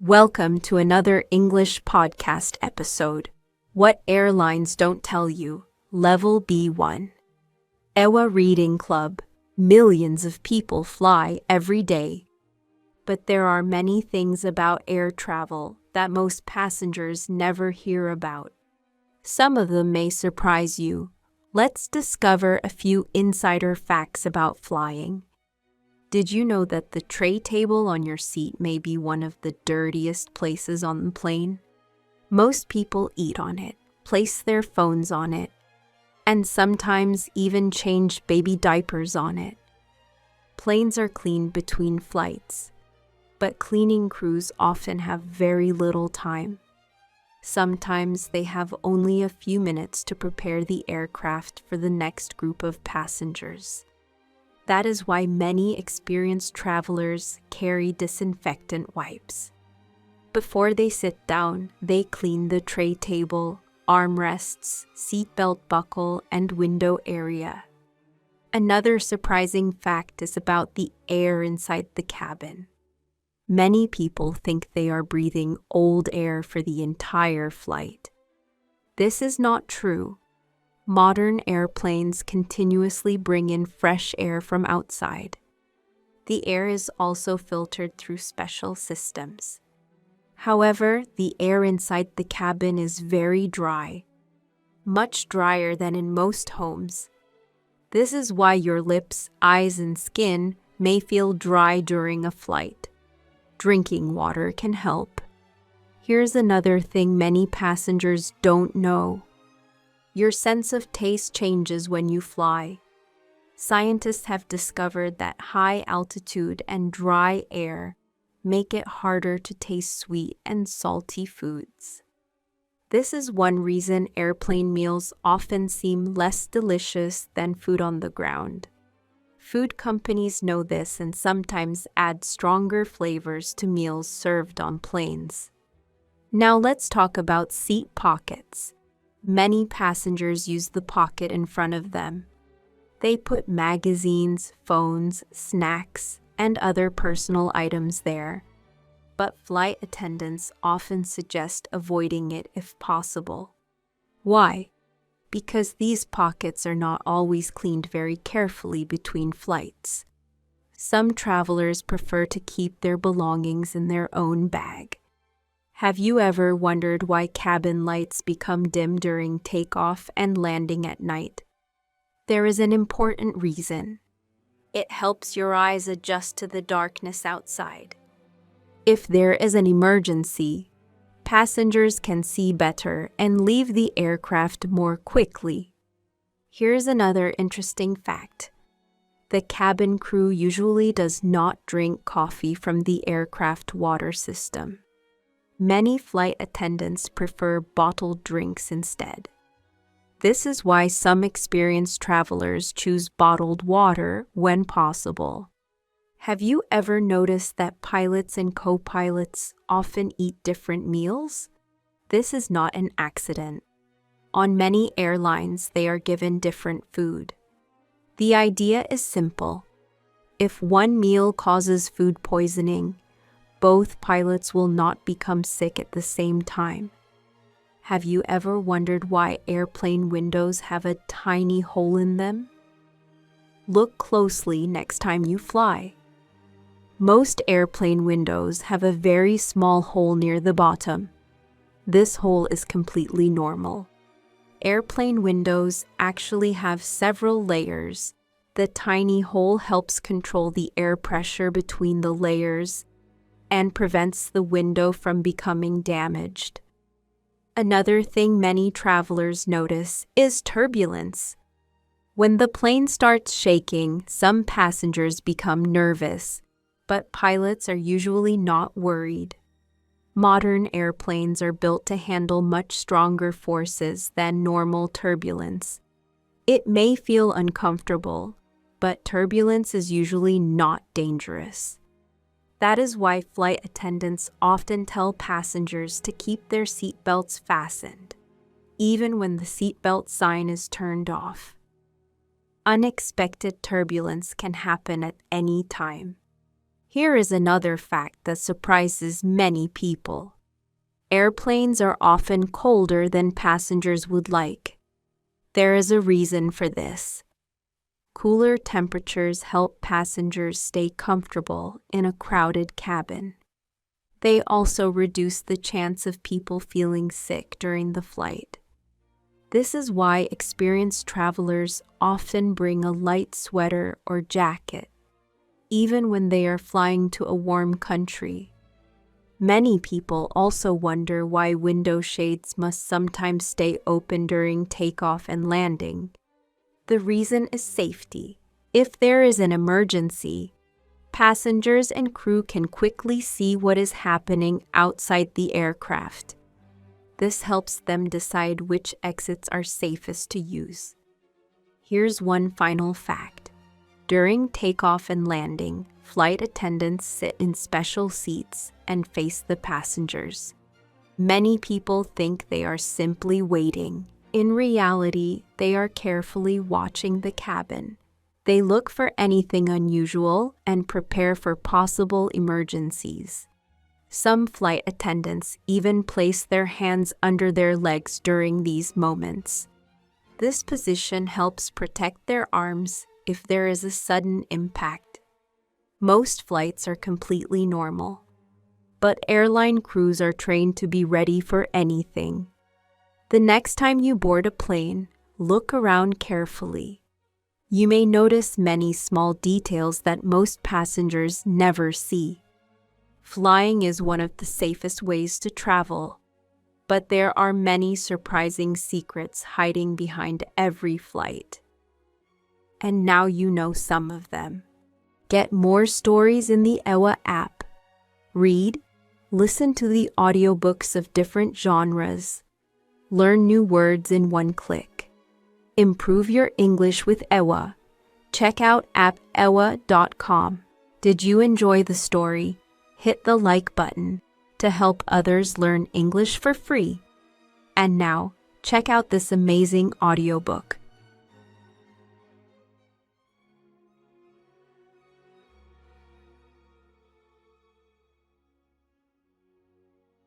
Welcome to another English podcast episode. What Airlines Don't Tell You, Level B1. EWA Reading Club. Millions of people fly every day. But there are many things about air travel that most passengers never hear about. Some of them may surprise you. Let's discover a few insider facts about flying. Did you know that the tray table on your seat may be one of the dirtiest places on the plane? Most people eat on it, place their phones on it, and sometimes even change baby diapers on it. Planes are cleaned between flights, but cleaning crews often have very little time. Sometimes they have only a few minutes to prepare the aircraft for the next group of passengers. That is why many experienced travelers carry disinfectant wipes. Before they sit down, they clean the tray table, armrests, seatbelt buckle, and window area. Another surprising fact is about the air inside the cabin. Many people think they are breathing old air for the entire flight. This is not true. Modern airplanes continuously bring in fresh air from outside. The air is also filtered through special systems. However, the air inside the cabin is very dry, much drier than in most homes. This is why your lips, eyes, and skin may feel dry during a flight. Drinking water can help. Here's another thing many passengers don't know. Your sense of taste changes when you fly. Scientists have discovered that high altitude and dry air make it harder to taste sweet and salty foods. This is one reason airplane meals often seem less delicious than food on the ground. Food companies know this and sometimes add stronger flavors to meals served on planes. Now let's talk about seat pockets. Many passengers use the pocket in front of them. They put magazines, phones, snacks, and other personal items there. But flight attendants often suggest avoiding it if possible. Why? Because these pockets are not always cleaned very carefully between flights. Some travelers prefer to keep their belongings in their own bag. Have you ever wondered why cabin lights become dim during takeoff and landing at night? There is an important reason. It helps your eyes adjust to the darkness outside. If there is an emergency, passengers can see better and leave the aircraft more quickly. Here's another interesting fact. The cabin crew usually does not drink coffee from the aircraft water system. Many flight attendants prefer bottled drinks instead. This is why some experienced travelers choose bottled water when possible. Have you ever noticed that pilots and co-pilots often eat different meals? This is not an accident. On many airlines, they are given different food. The idea is simple. If one meal causes food poisoning, both pilots will not become sick at the same time. Have you ever wondered why airplane windows have a tiny hole in them? Look closely next time you fly. Most airplane windows have a very small hole near the bottom. This hole is completely normal. Airplane windows actually have several layers. The tiny hole helps control the air pressure between the layers and prevents the window from becoming damaged. Another thing many travelers notice is turbulence. When the plane starts shaking, some passengers become nervous, but pilots are usually not worried. Modern airplanes are built to handle much stronger forces than normal turbulence. It may feel uncomfortable, but turbulence is usually not dangerous. That is why flight attendants often tell passengers to keep their seatbelts fastened, even when the seatbelt sign is turned off. Unexpected turbulence can happen at any time. Here is another fact that surprises many people. Airplanes are often colder than passengers would like. There is a reason for this. Cooler temperatures help passengers stay comfortable in a crowded cabin. They also reduce the chance of people feeling sick during the flight. This is why experienced travelers often bring a light sweater or jacket, even when they are flying to a warm country. Many people also wonder why window shades must sometimes stay open during takeoff and landing. The reason is safety. If there is an emergency, passengers and crew can quickly see what is happening outside the aircraft. This helps them decide which exits are safest to use. Here's one final fact. During takeoff and landing, flight attendants sit in special seats and face the passengers. Many people think they are simply waiting. In reality, they are carefully watching the cabin. They look for anything unusual and prepare for possible emergencies. Some flight attendants even place their hands under their legs during these moments. This position helps protect their arms if there is a sudden impact. Most flights are completely normal, but airline crews are trained to be ready for anything. The next time you board a plane, look around carefully. You may notice many small details that most passengers never see. Flying is one of the safest ways to travel, but there are many surprising secrets hiding behind every flight. And now you know some of them. Get more stories in the EWA app. Read, listen to the audiobooks of different genres. Learn new words in one click. Improve your English with EWA. Check out appewa.com. Did you enjoy the story? Hit the like button to help others learn English for free. And now, check out this amazing audiobook.